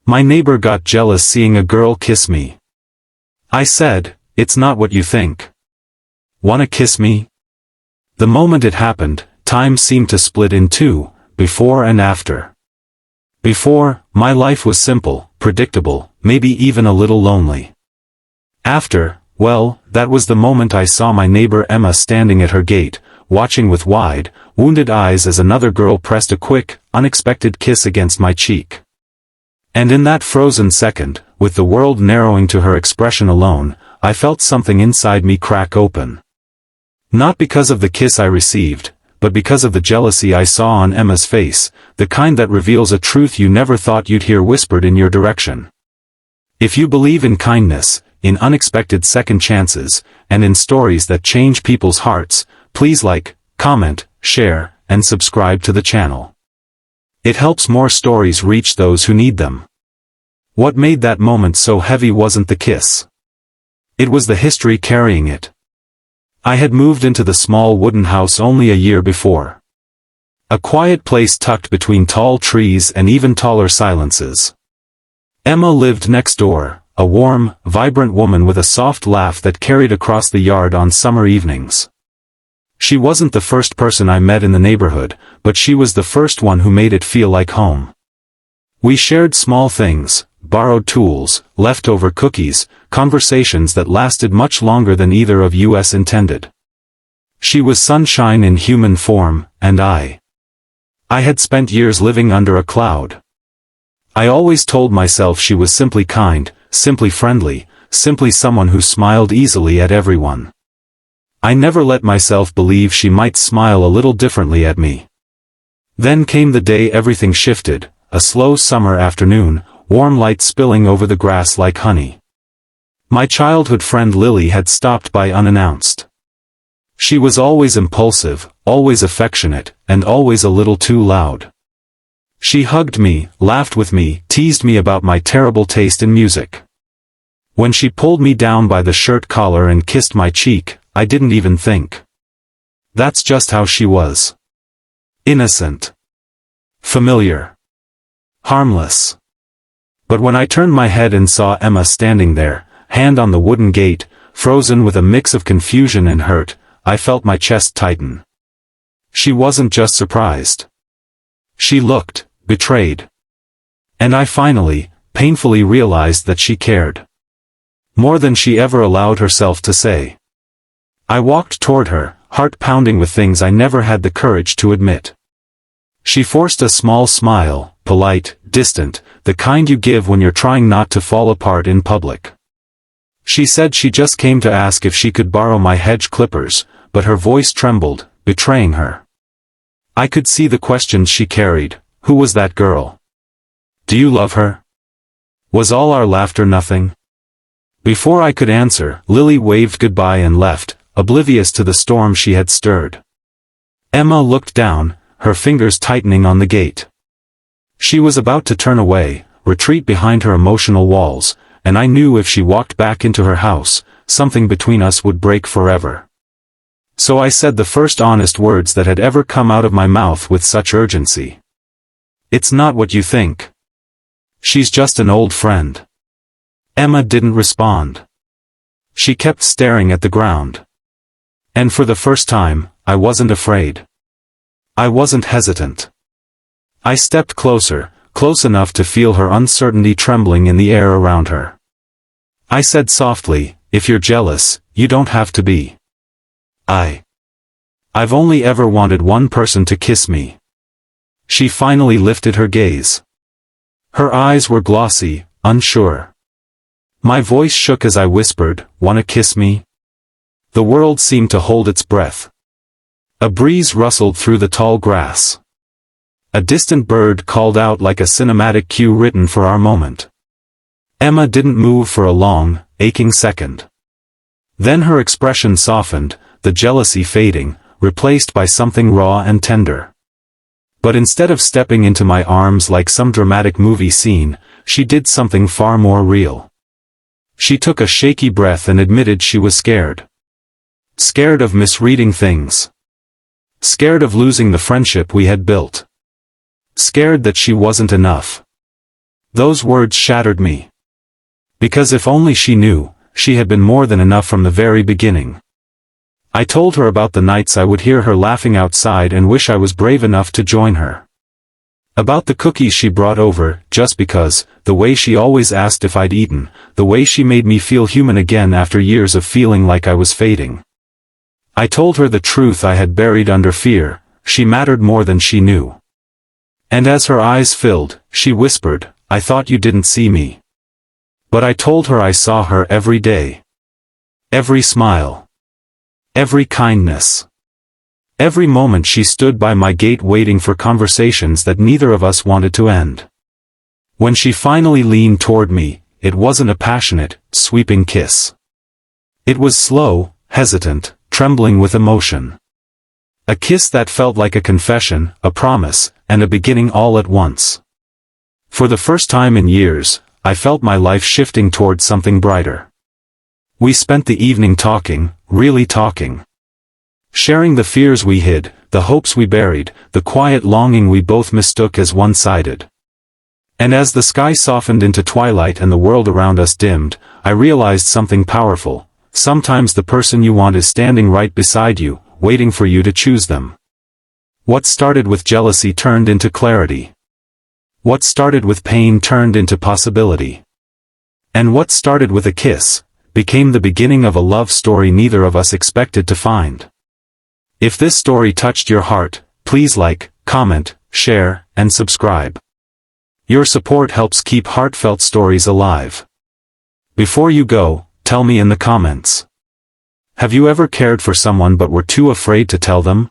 My neighbor got jealous seeing a girl kiss me. I said, "It's not what you think. Wanna kiss me?" The moment it happened, time seemed to split in two, before and after. Before, my life was simple, predictable, maybe even a little lonely. After, well, that was the moment I saw my neighbor Emma standing at her gate, watching with wide, wounded eyes as another girl pressed a quick, unexpected kiss against my cheek. And in that frozen second, with the world narrowing to her expression alone, I felt something inside me crack open. Not because of the kiss I received, but because of the jealousy I saw on Emma's face, the kind that reveals a truth you never thought you'd hear whispered in your direction. If you believe in kindness, in unexpected second chances, and in stories that change people's hearts, please like, comment, share, and subscribe to the channel. It helps more stories reach those who need them. What made that moment so heavy wasn't the kiss. It was the history carrying it. I had moved into the small wooden house only a year before. A quiet place tucked between tall trees and even taller silences. Emma lived next door, a warm, vibrant woman with a soft laugh that carried across the yard on summer evenings. She wasn't the first person I met in the neighborhood, but she was the first one who made it feel like home. We shared small things, borrowed tools, leftover cookies, conversations that lasted much longer than either of us intended. She was sunshine in human form, and I had spent years living under a cloud. I always told myself she was simply kind, simply friendly, simply someone who smiled easily at everyone. I never let myself believe she might smile a little differently at me. Then came the day everything shifted, a slow summer afternoon, warm light spilling over the grass like honey. My childhood friend Lily had stopped by unannounced. She was always impulsive, always affectionate, and always a little too loud. She hugged me, laughed with me, teased me about my terrible taste in music. When she pulled me down by the shirt collar and kissed my cheek, I didn't even think. That's just how she was. Innocent. Familiar. Harmless. But when I turned my head and saw Emma standing there, hand on the wooden gate, frozen with a mix of confusion and hurt, I felt my chest tighten. She wasn't just surprised. She looked betrayed. And I finally, painfully realized that she cared. More than she ever allowed herself to say. I walked toward her, heart pounding with things I never had the courage to admit. She forced a small smile, polite, distant, the kind you give when you're trying not to fall apart in public. She said she just came to ask if she could borrow my hedge clippers, but her voice trembled, betraying her. I could see the questions she carried. Who was that girl? Do you love her? Was all our laughter nothing? Before I could answer, Lily waved goodbye and left, oblivious to the storm she had stirred. Emma looked down, her fingers tightening on the gate. She was about to turn away, retreat behind her emotional walls, and I knew if she walked back into her house, something between us would break forever. So I said the first honest words that had ever come out of my mouth with such urgency. It's not what you think. She's just an old friend. Emma didn't respond. She kept staring at the ground. And for the first time, I wasn't afraid. I wasn't hesitant. I stepped closer, close enough to feel her uncertainty trembling in the air around her. I said softly, if you're jealous, you don't have to be. I've only ever wanted one person to kiss me. She finally lifted her gaze. Her eyes were glossy, unsure. My voice shook as I whispered, "Wanna kiss me?" The world seemed to hold its breath. A breeze rustled through the tall grass. A distant bird called out like a cinematic cue written for our moment. Emma didn't move for a long, aching second. Then her expression softened, the jealousy fading, replaced by something raw and tender. But instead of stepping into my arms like some dramatic movie scene, she did something far more real. She took a shaky breath and admitted she was scared. Scared of misreading things. Scared of losing the friendship we had built. Scared that she wasn't enough. Those words shattered me. Because if only she knew, she had been more than enough from the very beginning. I told her about the nights I would hear her laughing outside and wish I was brave enough to join her. About the cookies she brought over, just because, the way she always asked if I'd eaten, the way she made me feel human again after years of feeling like I was fading. I told her the truth I had buried under fear, she mattered more than she knew. And as her eyes filled, she whispered, "I thought you didn't see me." But I told her I saw her every day. Every smile. Every kindness. Every moment she stood by my gate waiting for conversations that neither of us wanted to end. When she finally leaned toward me, it wasn't a passionate, sweeping kiss. It was slow, hesitant, trembling with emotion. A kiss that felt like a confession, a promise, and a beginning all at once. For the first time in years, I felt my life shifting toward something brighter. We spent the evening talking, really talking. Sharing the fears we hid, the hopes we buried, the quiet longing we both mistook as one-sided. And as the sky softened into twilight and the world around us dimmed, I realized something powerful. Sometimes the person you want is standing right beside you, waiting for you to choose them. What started with jealousy turned into clarity. What started with pain turned into possibility. And what started with a kiss became the beginning of a love story neither of us expected to find. If this story touched your heart, please like, comment, share, and subscribe. Your support helps keep heartfelt stories alive. Before you go, tell me in the comments. Have you ever cared for someone but were too afraid to tell them?